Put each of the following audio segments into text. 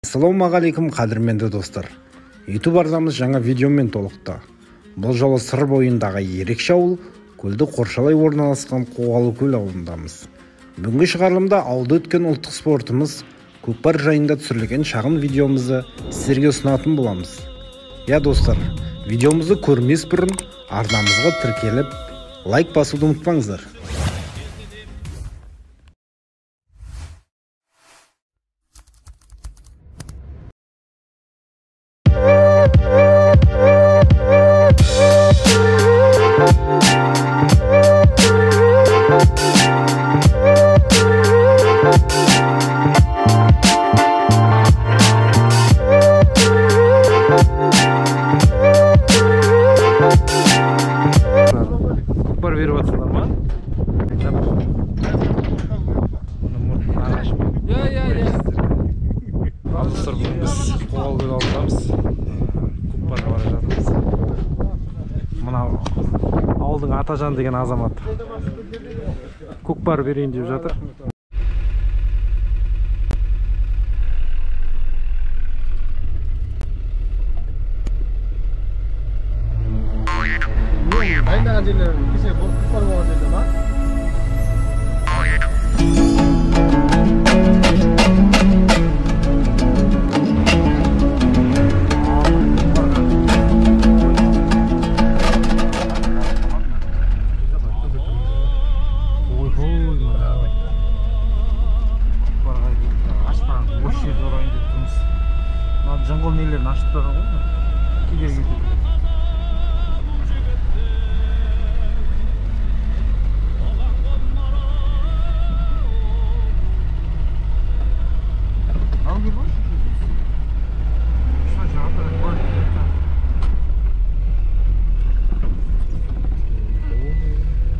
Ассалаумағалейкум қадірменді достар. YouTube арнамыз жаңа видеомен толықты. Бұл жолы сыр бойындағы ерекше ауыл, көлді қоршалай орналасқан Қоғалы көл ауылындамыз. Бүгінгі шығарылымда ауылда өткен ұлттық спортымыз көкпар жайында түсірілген шағын видеомызды сіздерге ұсынатын боламыз. Я достар, видеомызды көрмес бұрын арнамызға тіркеліп, лайк басуды ұмытпаңыздар. Ауылдың Атажан деген азамат көкпар берейін деп жатыр. Дайындаған жерлер кеше көкпар болған жерде ма? Жыңғыл нелерін ашып тұрған ғой, кедергі кетеді. Al gibi boş. Şu cevap da koy.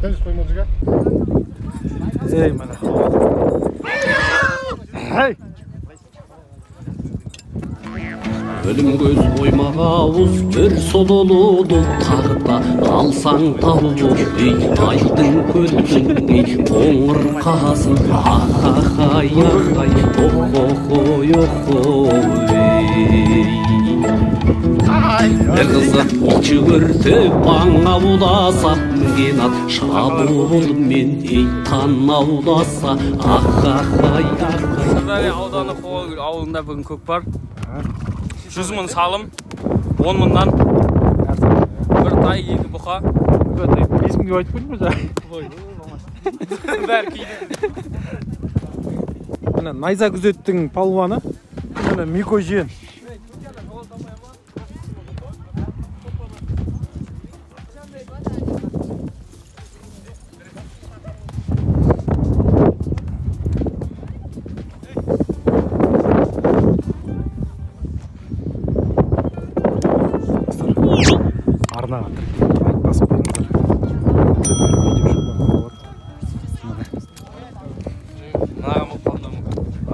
Deniz koymacıga. Ey mana. Hey. Ölüm göz koymağa avuz bir solulu tarda alsan tavuk ey aydın kölün ey oңыр қасын ахахай ахай охохой охой ey kızı çığırtı bana ulasa genat şabul men ey tan aulasa ахахай ахай Sırdarya audаны Қоғалы ауылында бүгін көкпар 100 мың салым, 10 мыңнан бір тай, 2 бұқа. Есімге айтып қойдың ба жаңа? Бәрі кейді. Мына найза күзеттің палуаны, мына Мико жиен. Арнаға тіркеліп басып қойыңыздар.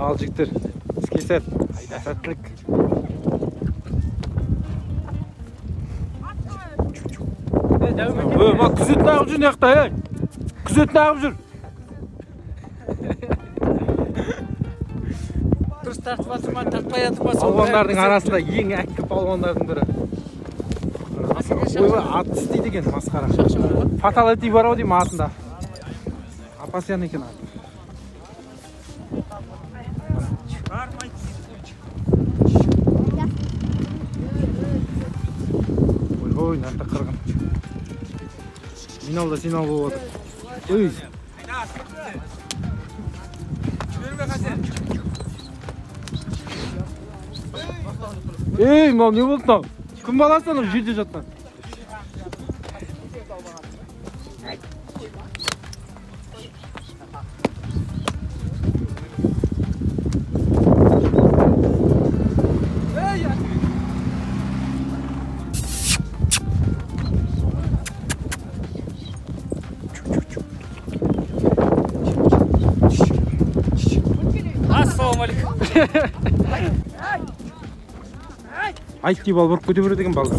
Ал жігіттер, іске сәт, сәттілік. Күзетін ағып жүр неқта, күзетін ағып жүр. Дұрыс тартпасыма, тартпай атырмасыма. Палуандардың арасында ең әккі палуандардың бірі. Ойбай, ат істейді екен, масқара. Фаталити бар ау дейм атында. Апасиян екен аты. Ой, нәнті қырғын. Миналда синал болып отыр. Өй! Ей, мал не болды нау? Кім баласың ол жерде жатқан? Ассалаумалейкум. Айт деп алып ұрып кете береді екен балды.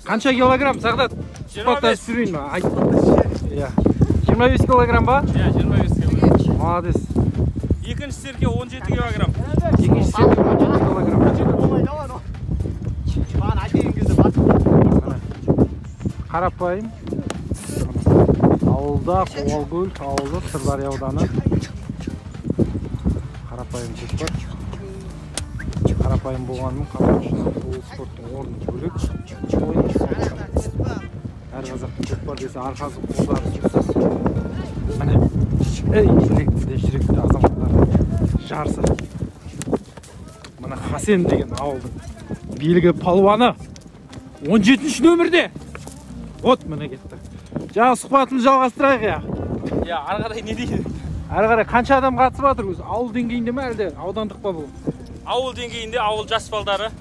Қанша килограмм Сағдат? Сұхбаттасып жүрейін ба? Айт. 25 килограмм ба? Иә, 25 килограмм. Молодец. Екінші серке 17 килограмм. Екінші серке 17 килограмм. Қарапайым. Ауылда Қоғалкөл, ауылы Сырдария ауданы. Қарапайым көкпар. Қарапайым болғанымен Қарақшының бұл спорттың орны бөлек. Әр қазақтың көкпар десе арқасы қолдары сөзсіз. Міне, интеллектті, жүректі азаматтар жарысы. Мына Хасен деген ауылдың белгі палуаны 17-ші нөмірде. Вот міне кетті. Жаңа сұхбатымызды жалғастырайық я. Иә, ары қарай не дейді? Әрі қарай қанша адам қатысып жатыр өзі? Ауыл деңгейінде ме әлде аудандық па бұл? Ауыл деңгейінде ауыл жас балдары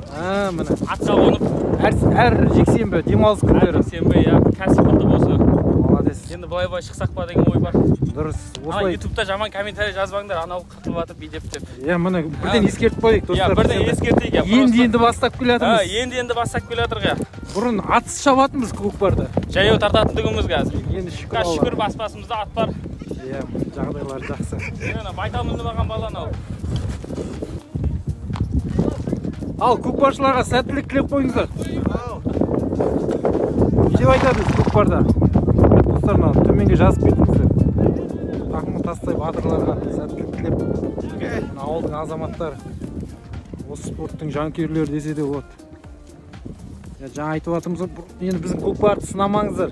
Міне. атқа қонып, Әр жексенбі демалыс күндері. сенбі, иә, кәсіпқылды болса. Молодец. Енді былай шықсақ па деген ой бар. Дұрыс. Ана Осылай. ютубта жаман комментарий жазбаңдар, анау қыртылып жатып бүйтіп деп. Міне бірден ескертіп қойдық достар. Иә, бірден ескертейік. Енді бастап келе жатырмыз. Енді бастап келе жатырық. Бұрын атыс шабатынбыз көкпарды. Жаяу тартатындығымыз қазір. Енді шүкір Аллаға. Шүкір баспасымызда ат бар. Иә, жағдайлар жақсы. Байтал міндімаған бала анау. Ал көкпаршыларға сәттілік тілеп қойыңыздар. Не деп айтадыңыз көкпарда? Достарына төменге жазып кетіңіздер. Тақымы тастай батырларға сәттілік тілеп. Ауылдың азаматтары осы спорттың жанкүйерлері десе де болады. Жаңа айтып жатырмыз, енді біздің көкпарды сынамаңыздар.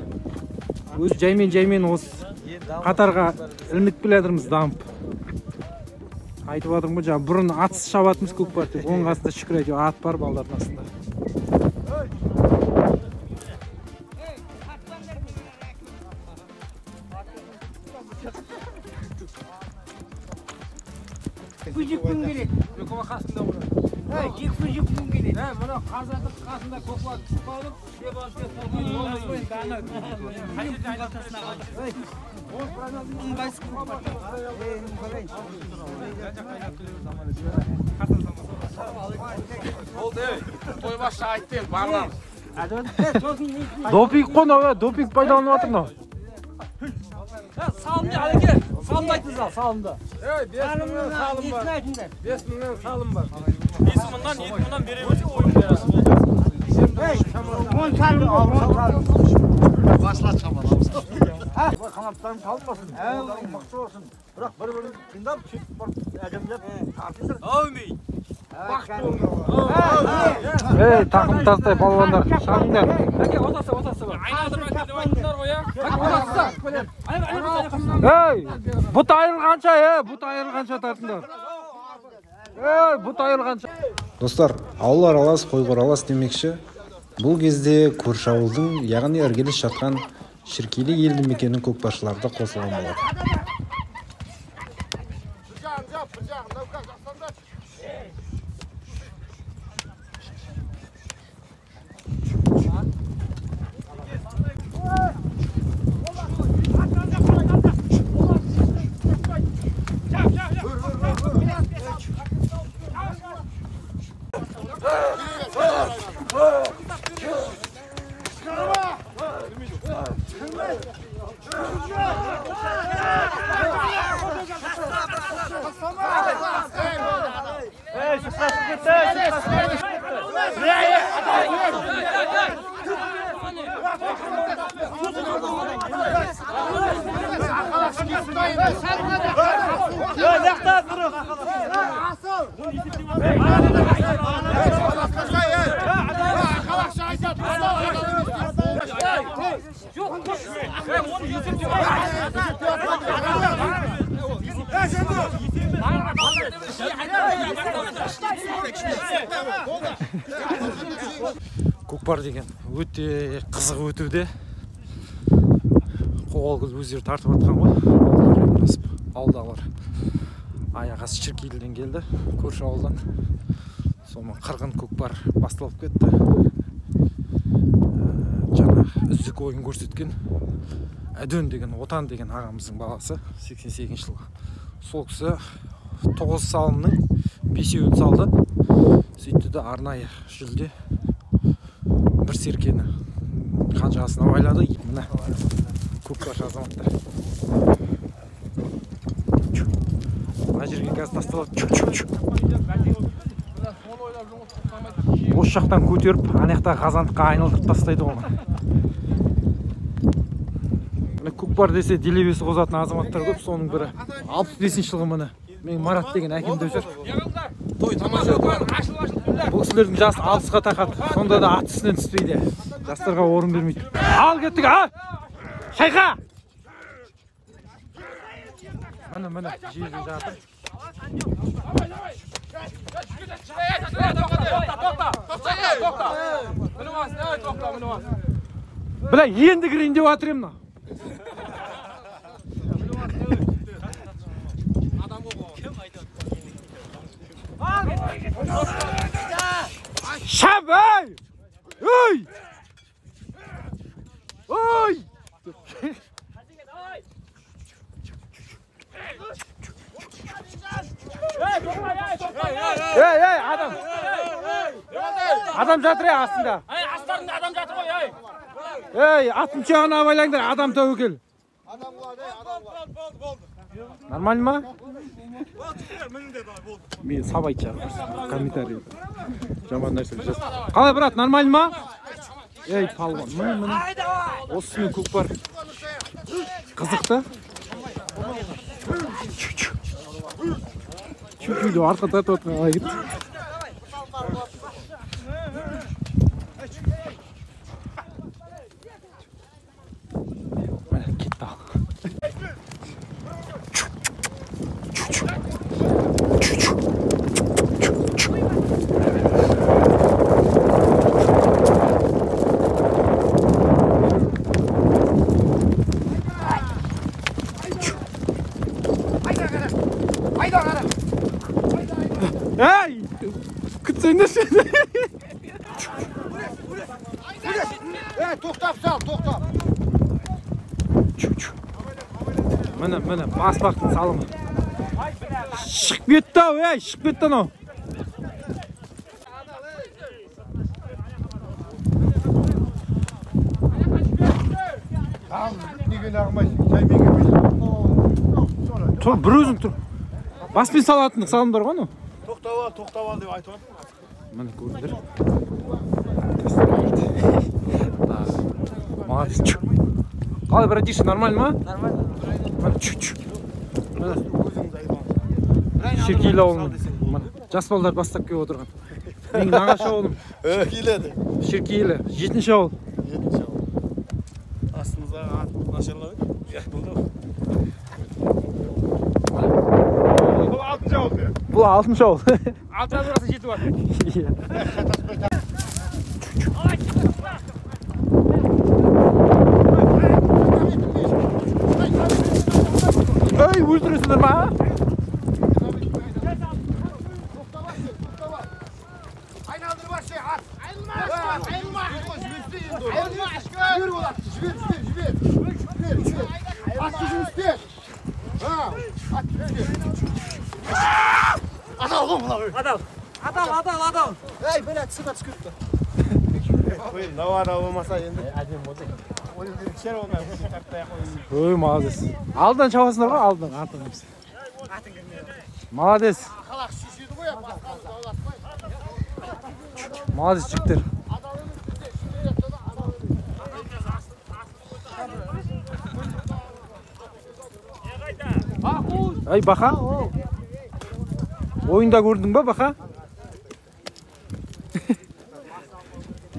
Өз жаймен осы қатарға ілініп келе жатырмыз дамып. Айтып жатырмын ғой, жаңа бұрын атыс шабатымыз көкпар деп. Оның қасында шүкір әйтеуір ат бар балдардың астында. Күн келеді. Көкпар қасында бұны. Күн келеді. Мұны қазақтың қасында көкпар түсіп қалып, деп алып Тойбашы айтты, барлам. Допинг қой, допинг пайдаланып жатыр мынау. Салымды әлеке, салымды айтыңыздар, салымды. 5 мыңнан салым бар. 5 мыңнан, 7 мыңнан бере берсе ойын бересіз. 10 салым бол. Басла çabalamız. Kanatlarım kalmasın. Mıқты olsun. Bırak bir kindap çekip әдемдеп тартыңдар. Әумей. Тақым тастай балуандар, шағыңдар. Әке, отасы бар. Айналдырып әке деп айтыңдар ғой, Бұт айырылғанша тартыңдар. Бұт айырылғанша. Достар, ауыл аралас, қой аралас демекші. Бұл кезде көрші ауылдың, яғни іргелес жатқан Шіркейлі елді мекенінің көкпаршылары да қосылған болады. Көкпар деген өте қызық өтуде. Қоғалкөл өздері тартып атқан ғой. Ауылдағылар аяқ асы Шіркейліден келді, көрші ауылдан. Сонымен қырғын көкпар басталып кетті. Жаңа үздік ойын көрсеткен Әдөн деген, Отан деген ағамыздың баласы 88 жылғы. Сол кісі 9 салымның 5-еуін салды. Сөйтті де арнайы жүлде бір серкені қанжығасына байлады. Мына көкбаш азаматтар. Мына жерге қазір тасталады. Осы жақтан көтеріп, ана жақтағы қазандыққа айналдырып тастайды оны. Көкпар десе делебесі қозатын азаматтар көп, соның бірі 65 жылғы міне. Мен Марат деген әкемді жүр. Той тамаша бар. Бұл кісілердің жасы 60-ға тақады. Сонда да ат үстінен түспейді. Жастарға орын бермейді. Ал кеттік, а! Шайқа! Міне, жиыры жатыр. Біля, енді кірейін деп атырем мына. Шап, ей! Ой! Ой! Ей, адам! Адам жатыр астында. Астарында адам жатыр ғой, ей! Ей, атын жағына байлаңдар, адам тәуекел. Нормально ма? Мен сабай чағыр, комментарий. Жаман нәрсе жаз. Қалай, брат, нормально ма? Ей, палван, міне. Осы мен көкпар. Қызықты. Чүкейді арқа тартып отқан қалай кетті. Міне, кетті ал. Ey! Kütsende sen. To'xtab sal, to'xtab. Mana, bas vaqtni salimi. Chiqib ketdi-ov, ey, chiqib ketdi ana. Tur, bir o'zing tur. Baspin salatni salimdar qo'ynu. To'xtab ol deb aytib. Mana ko'rdilar. Молодец. Qalay, bratишка, нормально ма? Нормально. Mana chuch. Mana Ширкейлі ауылының. Mana жас балдар бастап келіп отырған. Менің нағашы ауылым. Келеді. Ширкейлі, 7-ші ауыл. 7-ші ауыл. Астымызға ат нашарлау. Бұл 6-ші ауыл. 6-ға burası жетіп бар. Ey, өлтіресіңдер ма? Ayналдырып ат. Ayılma. Жібер болады. Жібер. Атты жұмыстер. Атты жібер. Адал ғой мынау. Адал. Ей, бәлә түсіп кетті. Қойын, давара болмаса енді. Әдем болды. Ойын шер болмай, тарттай қойын. Ой, молодец. Алдынан шабасыңдар ғой, алдынан артын кімсі. Молодец. Қалақ шешеді ғой, басқаны даулатпай. Молодец жігіттер. Ай, Бақа. Ойында көрдің ба, Бақа?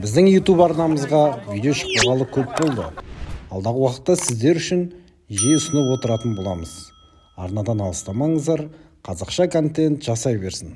Біздің YouTube арнамызға видео шықпағалы көп болды. Алдағы уақытта сіздер үшін жиі ұсынып отыратын боламыз. Арнадан алыстамаңыздар, қазақша контент жасай берсін.